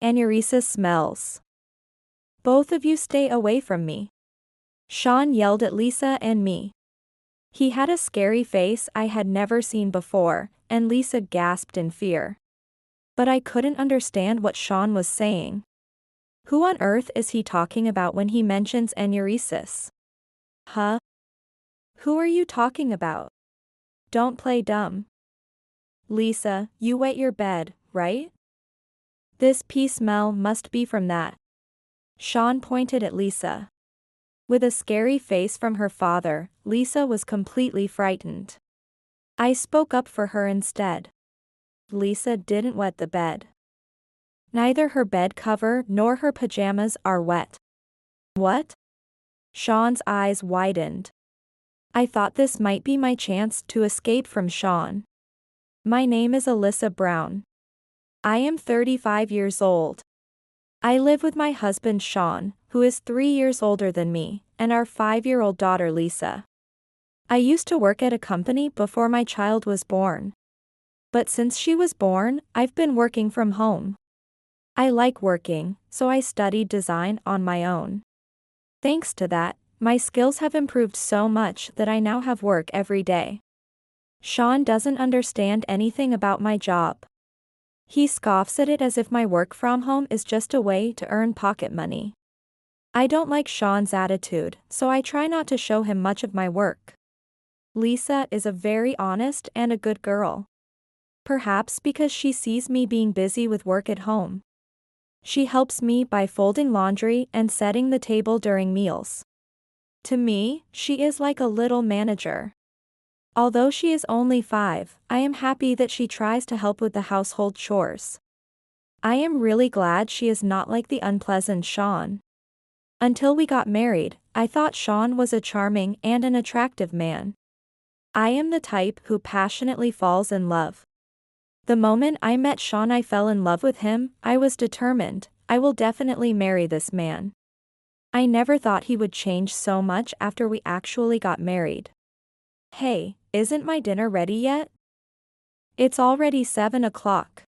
Anuresis smells. Both of you stay away from me. Sean yelled at Lisa and me. He had a scary face I had never seen before, and Lisa gasped in fear. But I couldn't understand what Sean was saying. Who on earth is he talking about when he mentions anuresis? Huh? Who are you talking about? Don't play dumb. Lisa, you wet your bed, right? This pee smell must be from that. Sean pointed at Lisa. With a scary face from her father, Lisa was completely frightened. I spoke up for her instead. Lisa didn't wet the bed. Neither her bed cover nor her pajamas are wet. What? Sean's eyes widened. I thought this might be my chance to escape from Sean. My name is Alyssa Brown. I am 35 years old. I live with my husband Sean, who is 3 years older than me, and our 5-year-old daughter Lisa. I used to work at a company before my child was born. But since she was born, I've been working from home. I like working, so I studied design on my own. Thanks to that, my skills have improved so much that I now have work every day. Sean doesn't understand anything about my job. He scoffs at it as if my work from home is just a way to earn pocket money. I don't like Sean's attitude, so I try not to show him much of my work. Lisa is a very honest and a good girl. Perhaps because she sees me being busy with work at home. She helps me by folding laundry and setting the table during meals. To me, she is like a little manager. Although she is only 5, I am happy that she tries to help with the household chores. I am really glad she is not like the unpleasant Sean. Until we got married, I thought Sean was a charming and an attractive man. I am the type who passionately falls in love. The moment I met Sean, I fell in love with him. I was determined, I will definitely marry this man. I never thought he would change so much after we actually got married. Hey, isn't my dinner ready yet? It's already 7 o'clock.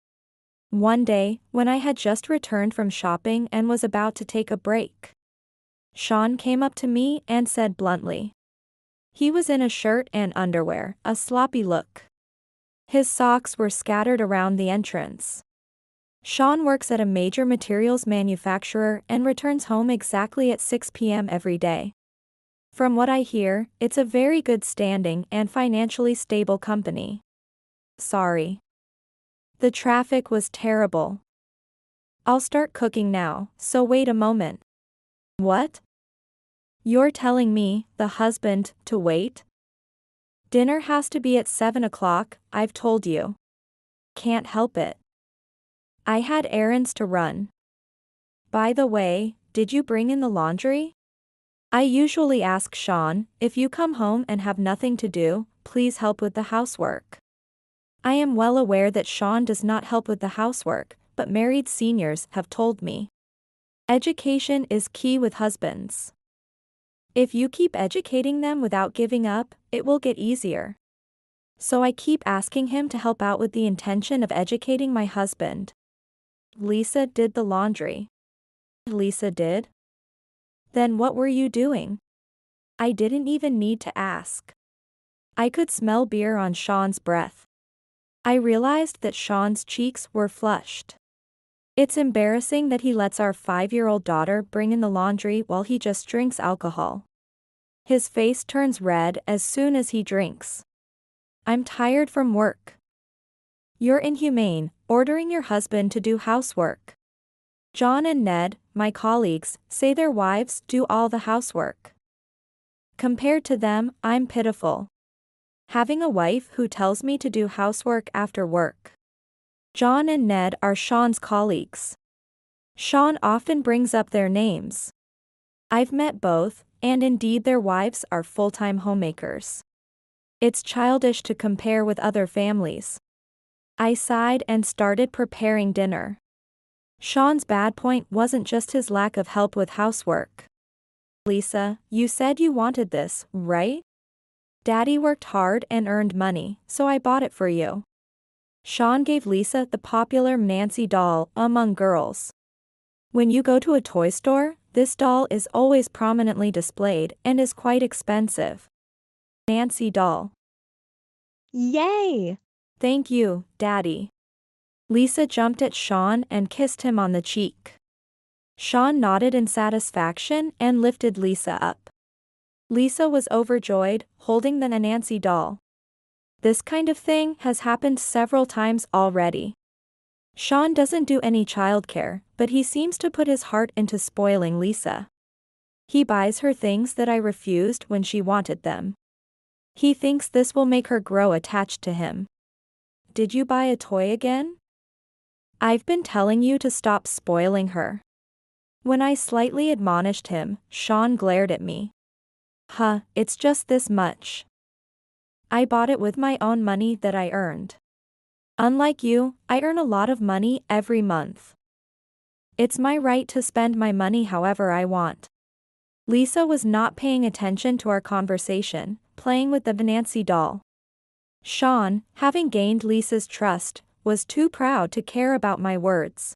One day, when I had just returned from shopping and was about to take a break, Sean came up to me and said bluntly. He was in a shirt and underwear, a sloppy look. His socks were scattered around the entrance. Sean works at a major materials manufacturer and returns home exactly at 6 p.m. every day. From what I hear, it's a very good standing and financially stable company. Sorry. The traffic was terrible. I'll start cooking now, so wait a moment. What? You're telling me, the husband, to wait? Dinner has to be at 7 o'clock, I've told you. Can't help it. I had errands to run. By the way, did you bring in the laundry? I usually ask Sean, if you come home and have nothing to do, please help with the housework. I am well aware that Sean does not help with the housework, but married seniors have told me. Education is key with husbands. If you keep educating them without giving up, it will get easier. So I keep asking him to help out with the intention of educating my husband. Lisa did the laundry. Lisa did? Then what were you doing? I didn't even need to ask. I could smell beer on Sean's breath. I realized that Sean's cheeks were flushed. It's embarrassing that he lets our 5-year-old daughter bring in the laundry while he just drinks alcohol. His face turns red as soon as he drinks. I'm tired from work. You're inhumane, ordering your husband to do housework. John and Ned, my colleagues, say their wives do all the housework. Compared to them, I'm pitiful. Having a wife who tells me to do housework after work. John and Ned are Sean's colleagues. Sean often brings up their names. I've met both, and indeed their wives are full-time homemakers. It's childish to compare with other families. I sighed and started preparing dinner. Sean's bad point wasn't just his lack of help with housework. Lisa, you said you wanted this, right? Daddy worked hard and earned money, so I bought it for you. Sean gave Lisa the popular Nancy doll among girls. When you go to a toy store, this doll is always prominently displayed and is quite expensive. Nancy doll. Yay! Thank you, Daddy. Lisa jumped at Sean and kissed him on the cheek. Sean nodded in satisfaction and lifted Lisa up. Lisa was overjoyed, holding the Nancy doll. This kind of thing has happened several times already. Sean doesn't do any childcare, but he seems to put his heart into spoiling Lisa. He buys her things that I refused when she wanted them. He thinks this will make her grow attached to him. Did you buy a toy again? I've been telling you to stop spoiling her. When I slightly admonished him, Sean glared at me. It's just this much. I bought it with my own money that I earned. Unlike you, I earn a lot of money every month. It's my right to spend my money however I want. Lisa was not paying attention to our conversation, playing with the Nancy doll. Sean, having gained Lisa's trust, was too proud to care about my words.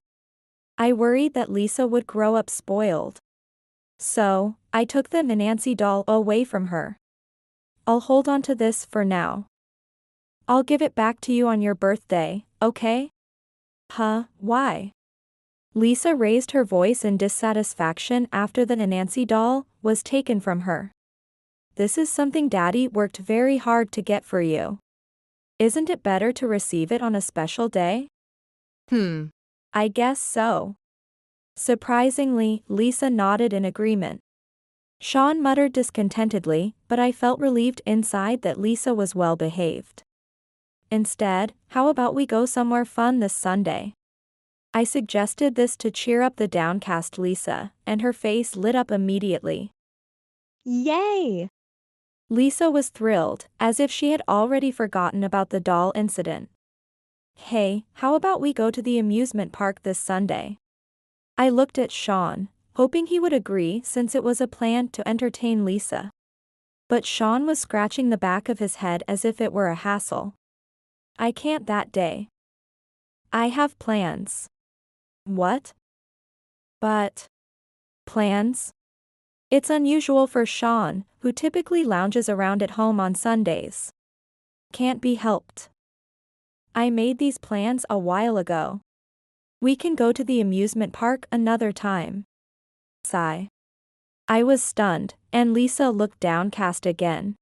I worried that Lisa would grow up spoiled. So, I took the Nancy doll away from her. I'll hold on to this for now. I'll give it back to you on your birthday, okay? Why? Lisa raised her voice in dissatisfaction after the Nancy doll was taken from her. This is something Daddy worked very hard to get for you. Isn't it better to receive it on a special day? I guess so. Surprisingly, Lisa nodded in agreement. Sean muttered discontentedly, but I felt relieved inside that Lisa was well behaved. Instead, how about we go somewhere fun this Sunday? I suggested this to cheer up the downcast Lisa, and her face lit up immediately. Yay! Lisa was thrilled, as if she had already forgotten about the doll incident. Hey, how about we go to the amusement park this Sunday? I looked at Sean, hoping he would agree since it was a plan to entertain Lisa. But Sean was scratching the back of his head as if it were a hassle. I can't that day. I have plans. What? But. Plans? It's unusual for Sean, who typically lounges around at home on Sundays. Can't be helped. I made these plans a while ago. We can go to the amusement park another time. Sigh. I was stunned, and Lisa looked downcast again.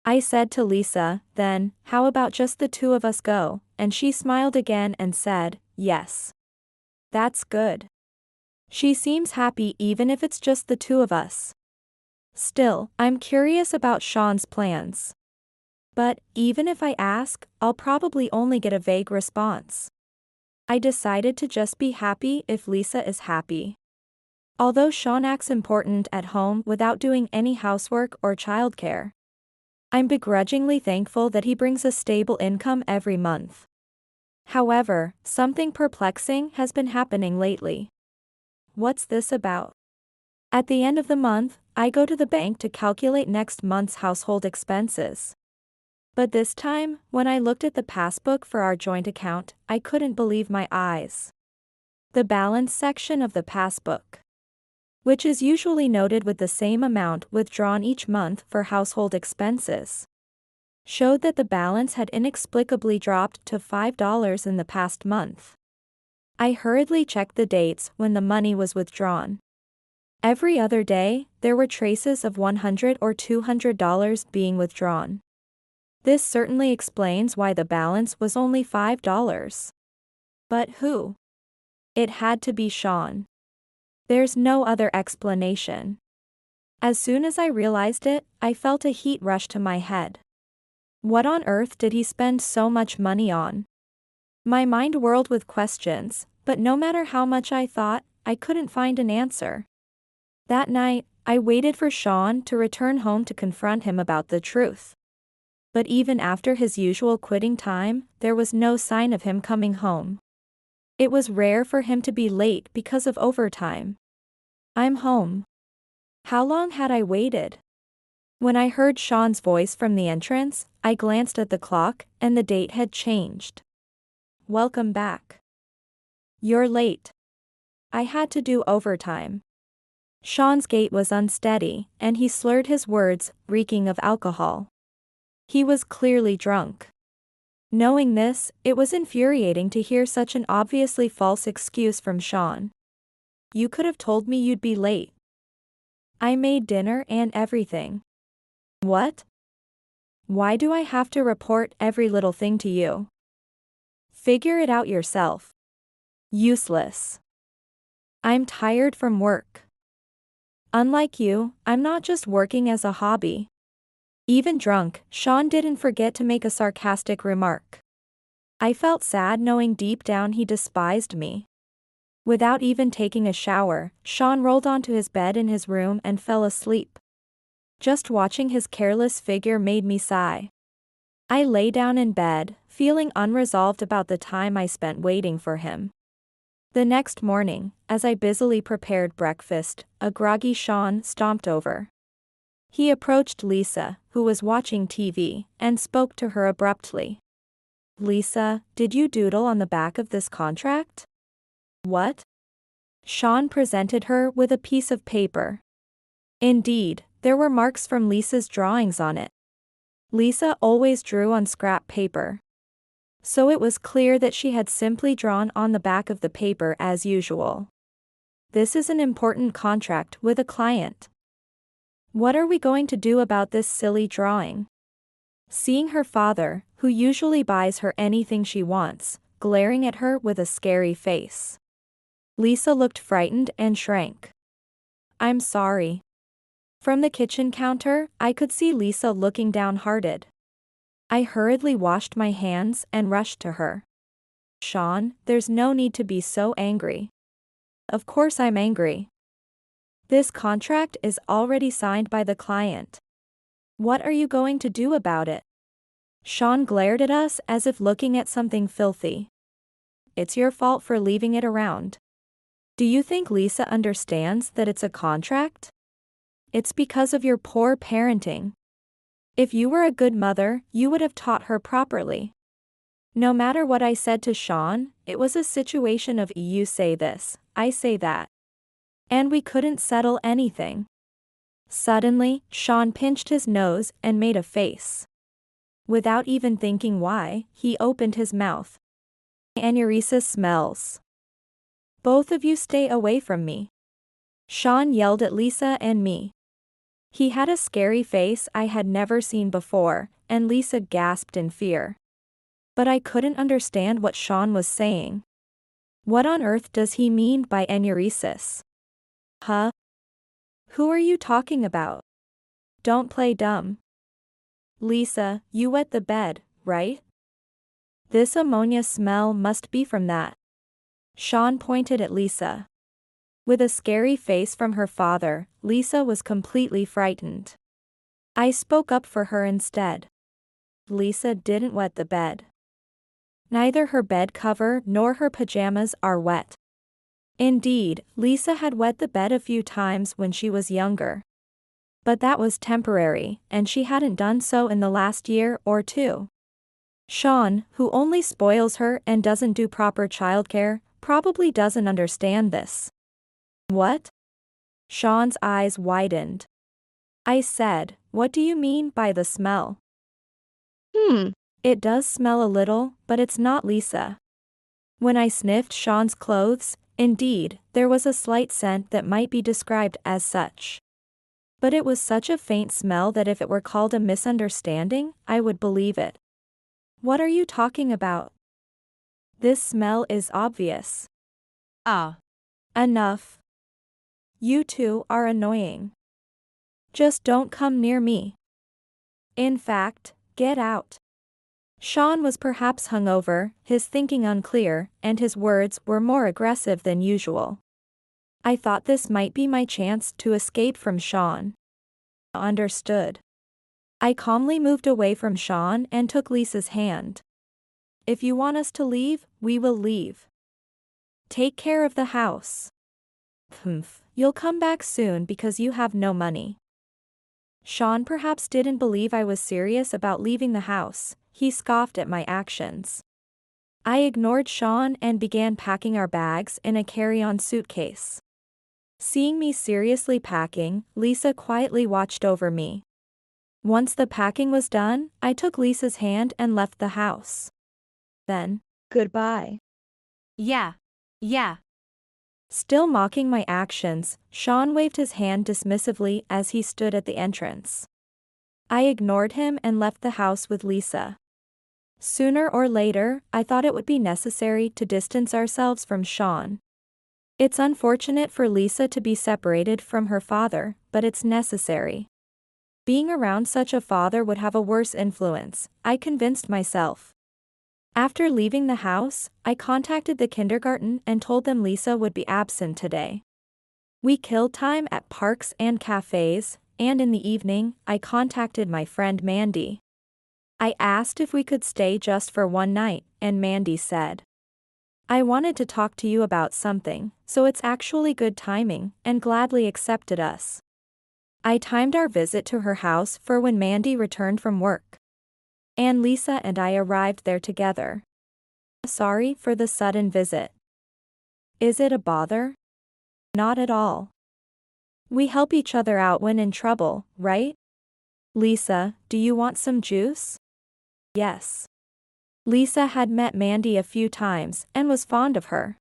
I said to Lisa, then, how about just the two of us go, and she smiled again and said, yes. That's good. She seems happy even if it's just the two of us. Still, I'm curious about Sean's plans. But, even if I ask, I'll probably only get a vague response. I decided to just be happy if Lisa is happy. Although Sean acts important at home without doing any housework or childcare, I'm begrudgingly thankful that he brings a stable income every month. However, something perplexing has been happening lately. What's this about? At the end of the month, I go to the bank to calculate next month's household expenses. But this time, when I looked at the passbook for our joint account, I couldn't believe my eyes. The balance section of the passbook, which is usually noted with the same amount withdrawn each month for household expenses, showed that the balance had inexplicably dropped to $5 in the past month. I hurriedly checked the dates when the money was withdrawn. Every other day, there were traces of $100 or $200 being withdrawn. This certainly explains why the balance was only $5. But who? It had to be Sean. There's no other explanation. As soon as I realized it, I felt a heat rush to my head. What on earth did he spend so much money on? My mind whirled with questions, but no matter how much I thought, I couldn't find an answer. That night, I waited for Sean to return home to confront him about the truth. But even after his usual quitting time, there was no sign of him coming home. It was rare for him to be late because of overtime. I'm home. How long had I waited? When I heard Sean's voice from the entrance, I glanced at the clock, and the date had changed. Welcome back. You're late. I had to do overtime. Sean's gait was unsteady, and he slurred his words, reeking of alcohol. He was clearly drunk. Knowing this, it was infuriating to hear such an obviously false excuse from Sean. You could have told me you'd be late. I made dinner and everything. What? Why do I have to report every little thing to you? Figure it out yourself. Useless. I'm tired from work. Unlike you, I'm not just working as a hobby. Even drunk, Sean didn't forget to make a sarcastic remark. I felt sad knowing deep down he despised me. Without even taking a shower, Sean rolled onto his bed in his room and fell asleep. Just watching his careless figure made me sigh. I lay down in bed, feeling unresolved about the time I spent waiting for him. The next morning, as I busily prepared breakfast, a groggy Sean stomped over. He approached Lisa, who was watching TV, and spoke to her abruptly. Lisa, did you doodle on the back of this contract? What? Sean presented her with a piece of paper. Indeed, there were marks from Lisa's drawings on it. Lisa always drew on scrap paper. So it was clear that she had simply drawn on the back of the paper as usual. This is an important contract with a client. What are we going to do about this silly drawing? Seeing her father, who usually buys her anything she wants, glaring at her with a scary face. Lisa looked frightened and shrank. I'm sorry. From the kitchen counter, I could see Lisa looking downhearted. I hurriedly washed my hands and rushed to her. Sean, there's no need to be so angry. Of course I'm angry. This contract is already signed by the client. What are you going to do about it? Sean glared at us as if looking at something filthy. It's your fault for leaving it around. Do you think Lisa understands that it's a contract? It's because of your poor parenting. If you were a good mother, you would have taught her properly. No matter what I said to Sean, it was a situation of you say this, I say that. And we couldn't settle anything. Suddenly, Sean pinched his nose and made a face. Without even thinking why, he opened his mouth. Anuresis smells. Both of you stay away from me. Sean yelled at Lisa and me. He had a scary face I had never seen before, and Lisa gasped in fear. But I couldn't understand what Sean was saying. What on earth does he mean by enuresis? Huh? Who are you talking about? Don't play dumb. Lisa, you wet the bed, right? This ammonia smell must be from that. Sean pointed at Lisa. With a scary face from her father, Lisa was completely frightened. I spoke up for her instead. Lisa didn't wet the bed. Neither her bed cover nor her pajamas are wet. Indeed, Lisa had wet the bed a few times when she was younger. But that was temporary, and she hadn't done so in the last year or two. Sean, who only spoils her and doesn't do proper childcare, probably doesn't understand this. What? Sean's eyes widened. I said, what do you mean by the smell? It does smell a little, but it's not Lisa. When I sniffed Sean's clothes, indeed, there was a slight scent that might be described as such. But it was such a faint smell that if it were called a misunderstanding, I would believe it. What are you talking about? This smell is obvious. Enough. You two are annoying. Just don't come near me. In fact, get out. Sean was perhaps hungover, his thinking unclear, and his words were more aggressive than usual. I thought this might be my chance to escape from Sean. Understood. I calmly moved away from Sean and took Lisa's hand. If you want us to leave, we will leave. Take care of the house. You'll come back soon because you have no money. Sean perhaps didn't believe I was serious about leaving the house. He scoffed at my actions. I ignored Sean and began packing our bags in a carry-on suitcase. Seeing me seriously packing, Lisa quietly watched over me. Once the packing was done, I took Lisa's hand and left the house. Then, Goodbye. Yeah. Yeah. still mocking my actions, Sean waved his hand dismissively as he stood at the entrance. I ignored him and left the house with Lisa. Sooner or later, I thought it would be necessary to distance ourselves from Sean. It's unfortunate for Lisa to be separated from her father, but it's necessary. Being around such a father would have a worse influence, I convinced myself. After leaving the house, I contacted the kindergarten and told them Lisa would be absent today. We killed time at parks and cafes, and in the evening, I contacted my friend Mandy. I asked if we could stay just for one night, and Mandy said, "I wanted to talk to you about something, so it's actually good timing," and gladly accepted us. I timed our visit to her house for when Mandy returned from work. And Lisa and I arrived there together. Sorry for the sudden visit. Is it a bother? Not at all. We help each other out when in trouble, right? Lisa, do you want some juice? Yes. Lisa had met Mandy a few times and was fond of her.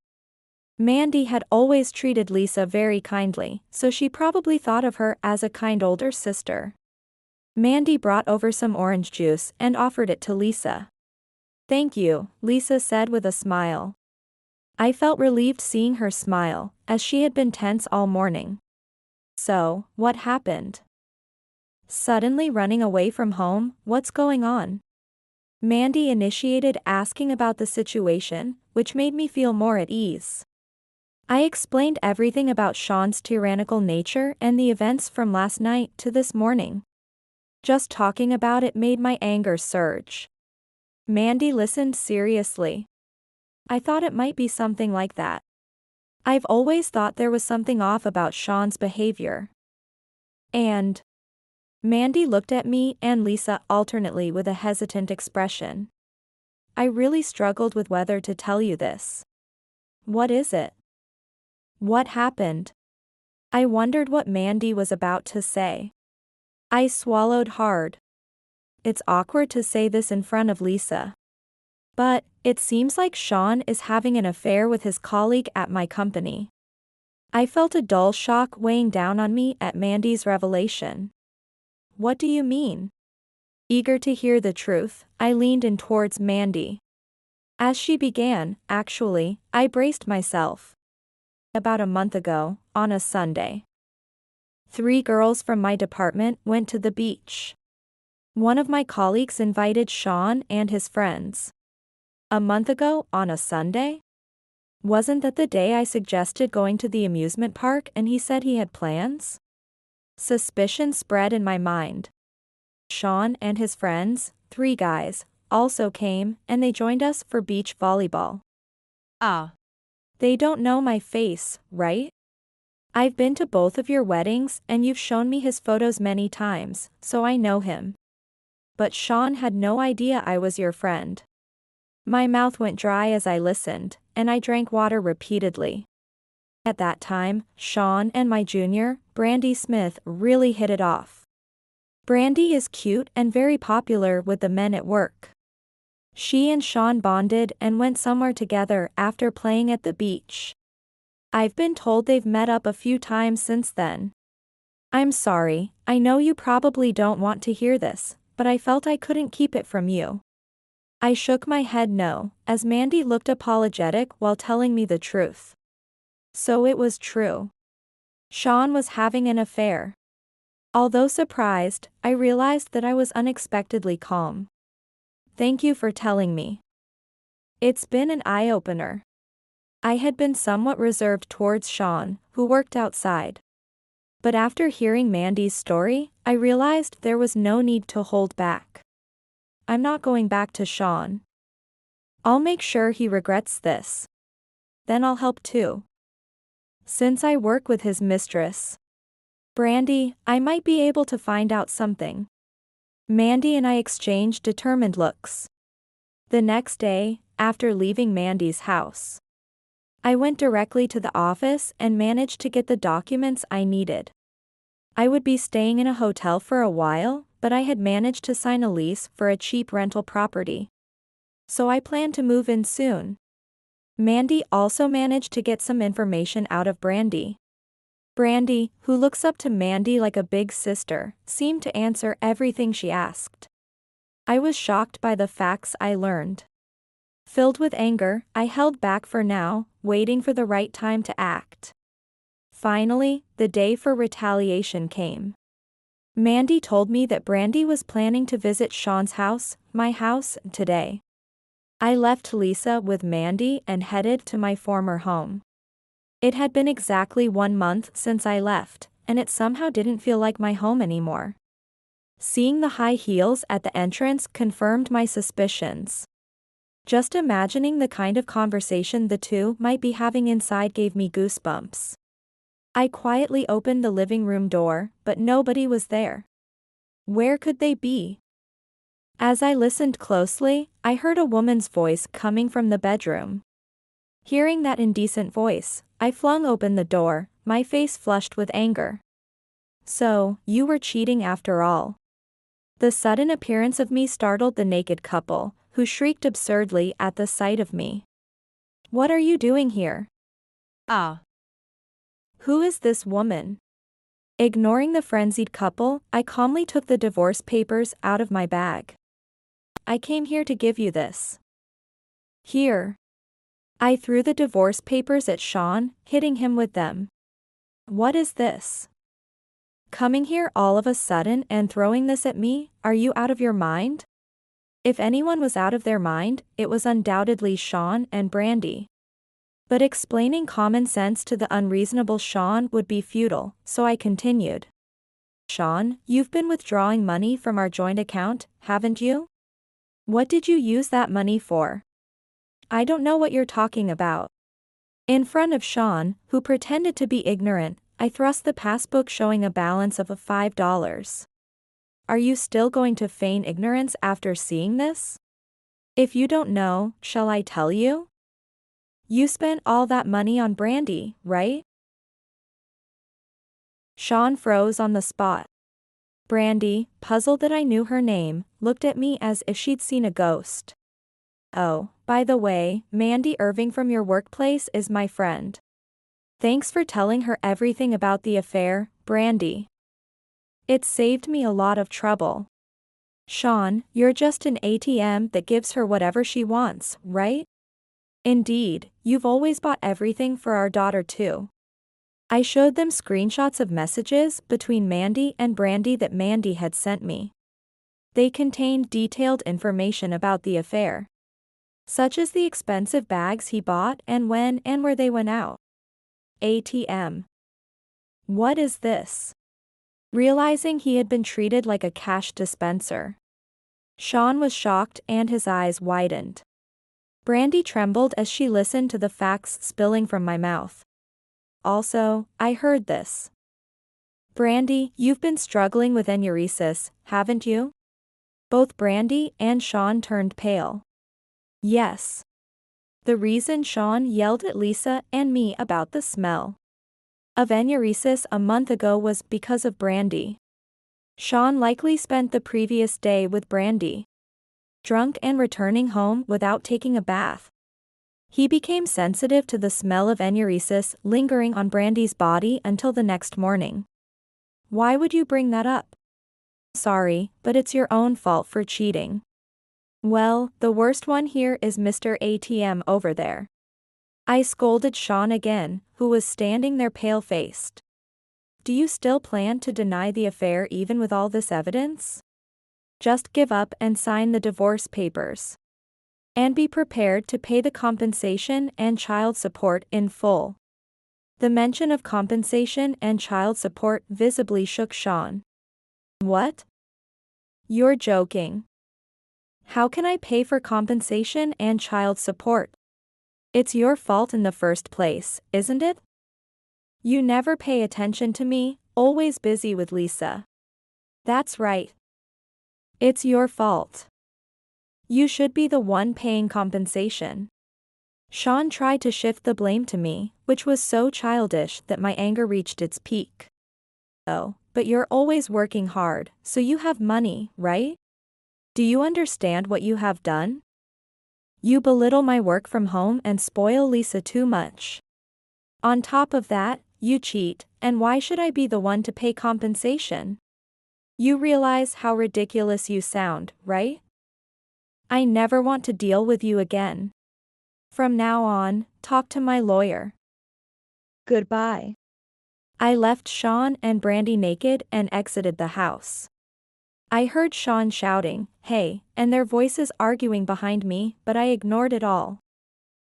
Mandy had always treated Lisa very kindly, so she probably thought of her as a kind older sister. Mandy brought over some orange juice and offered it to Lisa. "Thank you," Lisa said with a smile. I felt relieved seeing her smile, as she had been tense all morning. So, what happened? Suddenly running away from home, what's going on? Mandy initiated asking about the situation, which made me feel more at ease. I explained everything about Sean's tyrannical nature and the events from last night to this morning. Just talking about it made my anger surge. Mandy listened seriously. I thought it might be something like that. I've always thought there was something off about Sean's behavior. And Mandy looked at me and Lisa alternately with a hesitant expression. I really struggled with whether to tell you this. What is it? What happened? I wondered what Mandy was about to say. I swallowed hard. It's awkward to say this in front of Lisa. But it seems like Sean is having an affair with his colleague at my company. I felt a dull shock weighing down on me at Mandy's revelation. What do you mean? Eager to hear the truth, I leaned in towards Mandy. As she began, actually, I braced myself. About a month ago, on a Sunday, 3 girls from my department went to the beach. One of my colleagues invited Sean and his friends. A month ago, on a Sunday? Wasn't that the day I suggested going to the amusement park and he said he had plans? Suspicion spread in my mind. Sean and his friends, 3 guys, also came and they joined us for beach volleyball. Ah. They don't know my face, right? I've been to both of your weddings and you've shown me his photos many times, so I know him. But Sean had no idea I was your friend. My mouth went dry as I listened, and I drank water repeatedly. At that time, Sean and my junior, Brandy Smith, really hit it off. Brandy is cute and very popular with the men at work. She and Sean bonded and went somewhere together after playing at the beach. I've been told they've met up a few times since then. I'm sorry, I know you probably don't want to hear this, but I felt I couldn't keep it from you. I shook my head no, as Mandy looked apologetic while telling me the truth. So it was true. Sean was having an affair. Although surprised, I realized that I was unexpectedly calm. Thank you for telling me. It's been an eye-opener. I had been somewhat reserved towards Sean, who worked outside. But after hearing Mandy's story, I realized there was no need to hold back. I'm not going back to Sean. I'll make sure he regrets this. Then I'll help too. Since I work with his mistress, Brandy, I might be able to find out something. Mandy and I exchanged determined looks. The next day, after leaving Mandy's house. I went directly to the office and managed to get the documents I needed. I would be staying in a hotel for a while, but I had managed to sign a lease for a cheap rental property. So I planned to move in soon. Mandy also managed to get some information out of Brandy. Brandy, who looks up to Mandy like a big sister, seemed to answer everything she asked. I was shocked by the facts I learned. Filled with anger, I held back for now, waiting for the right time to act. Finally, the day for retaliation came. Mandy told me that Brandy was planning to visit Sean's house, my house, today. I left Lisa with Mandy and headed to my former home. It had been exactly 1 month since I left, and it somehow didn't feel like my home anymore. Seeing the high heels at the entrance confirmed my suspicions. Just imagining the kind of conversation the two might be having inside gave me goosebumps. I quietly opened the living room door, but nobody was there. Where could they be? As I listened closely, I heard a woman's voice coming from the bedroom. Hearing that indecent voice, I flung open the door, my face flushed with anger. So, you were cheating after all. The sudden appearance of me startled the naked couple, who shrieked absurdly at the sight of me. What are you doing here? Ah. Who is this woman? Ignoring the frenzied couple, I calmly took the divorce papers out of my bag. I came here to give you this. Here. I threw the divorce papers at Sean, hitting him with them. What is this? Coming here all of a sudden and throwing this at me, are you out of your mind? If anyone was out of their mind, it was undoubtedly Sean and Brandy. But explaining common sense to the unreasonable Sean would be futile, so I continued. Sean, you've been withdrawing money from our joint account, haven't you? What did you use that money for? I don't know what you're talking about. In front of Sean, who pretended to be ignorant, I thrust the passbook showing a balance of $5. Are you still going to feign ignorance after seeing this? If you don't know, shall I tell you? You spent all that money on Brandy, right? Sean froze on the spot. Brandy, puzzled that I knew her name, looked at me as if she'd seen a ghost. Oh, by the way, Mandy Irving from your workplace is my friend. Thanks for telling her everything about the affair, Brandy. It saved me a lot of trouble. Sean, you're just an ATM that gives her whatever she wants, right? Indeed, you've always bought everything for our daughter too. I showed them screenshots of messages between Mandy and Brandy that Mandy had sent me. They contained detailed information about the affair, such as the expensive bags he bought and when and where they went out. ATM. What is this? Realizing he had been treated like a cash dispenser, Sean was shocked and his eyes widened. Brandy trembled as she listened to the facts spilling from my mouth. Also, I heard this. Brandy, you've been struggling with enuresis, haven't you? Both Brandy and Sean turned pale. Yes. The reason Sean yelled at Lisa and me about the smell of enuresis a month ago was because of Brandy. Sean likely spent the previous day with Brandy, drunk and returning home without taking a bath. He became sensitive to the smell of enuresis lingering on Brandy's body until the next morning. Why would you bring that up? Sorry, but it's your own fault for cheating. Well, the worst one here is Mr. ATM over there. I scolded Sean again, who was standing there pale-faced. Do you still plan to deny the affair even with all this evidence? Just give up and sign the divorce papers. And be prepared to pay the compensation and child support in full. The mention of compensation and child support visibly shook Sean. What? You're joking. How can I pay for compensation and child support? It's your fault in the first place, isn't it? You never pay attention to me, always busy with Lisa. That's right. It's your fault. You should be the one paying compensation. Sean tried to shift the blame to me, which was so childish that my anger reached its peak. Oh, but you're always working hard, so you have money, right? Do you understand what you have done? You belittle my work from home and spoil Lisa too much. On top of that, you cheat, and why should I be the one to pay compensation? You realize how ridiculous you sound, right? I never want to deal with you again. From now on, talk to my lawyer. Goodbye. I left Sean and Brandy naked and exited the house. I heard Sean shouting, "Hey," and their voices arguing behind me, but I ignored it all.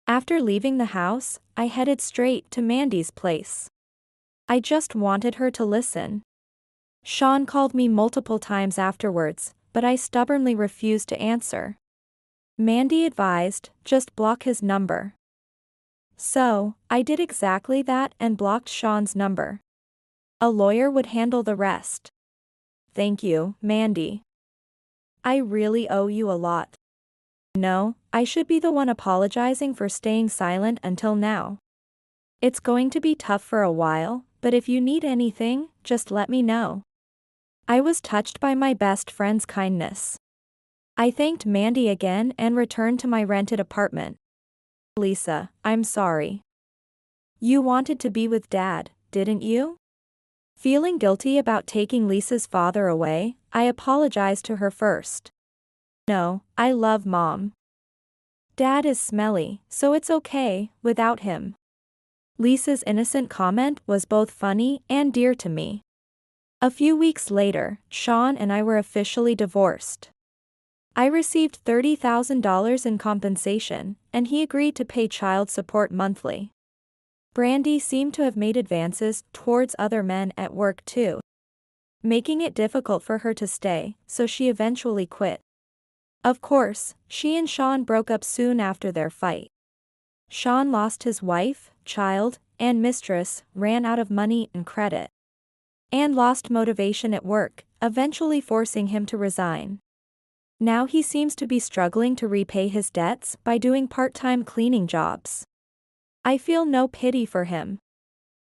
After leaving the house, I headed straight to Mandy's place. I just wanted her to listen. Sean called me multiple times afterwards, but I stubbornly refused to answer. Mandy advised, just block his number. So, I did exactly that and blocked Sean's number. A lawyer would handle the rest. Thank you, Mandy. I really owe you a lot. No, I should be the one apologizing for staying silent until now. It's going to be tough for a while, but if you need anything, just let me know. I was touched by my best friend's kindness. I thanked Mandy again and returned to my rented apartment. Lisa, I'm sorry. You wanted to be with Dad, didn't you? Feeling guilty about taking Lisa's father away, I apologized to her first. No, I love Mom. Dad is smelly, so it's okay without him. Lisa's innocent comment was both funny and dear to me. A few weeks later, Sean and I were officially divorced. I received $30,000 in compensation, and he agreed to pay child support monthly. Brandy seemed to have made advances towards other men at work too, making it difficult for her to stay, so she eventually quit. Of course, she and Sean broke up soon after their fight. Sean lost his wife, child, and mistress, ran out of money and credit, and lost motivation at work, eventually forcing him to resign. Now he seems to be struggling to repay his debts by doing part-time cleaning jobs. I feel no pity for him.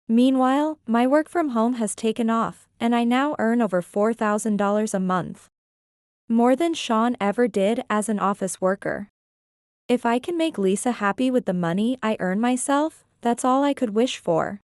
Meanwhile, my work from home has taken off, and I now earn over $4,000 a month. More than Sean ever did as an office worker. If I can make Lisa happy with the money I earn myself, that's all I could wish for.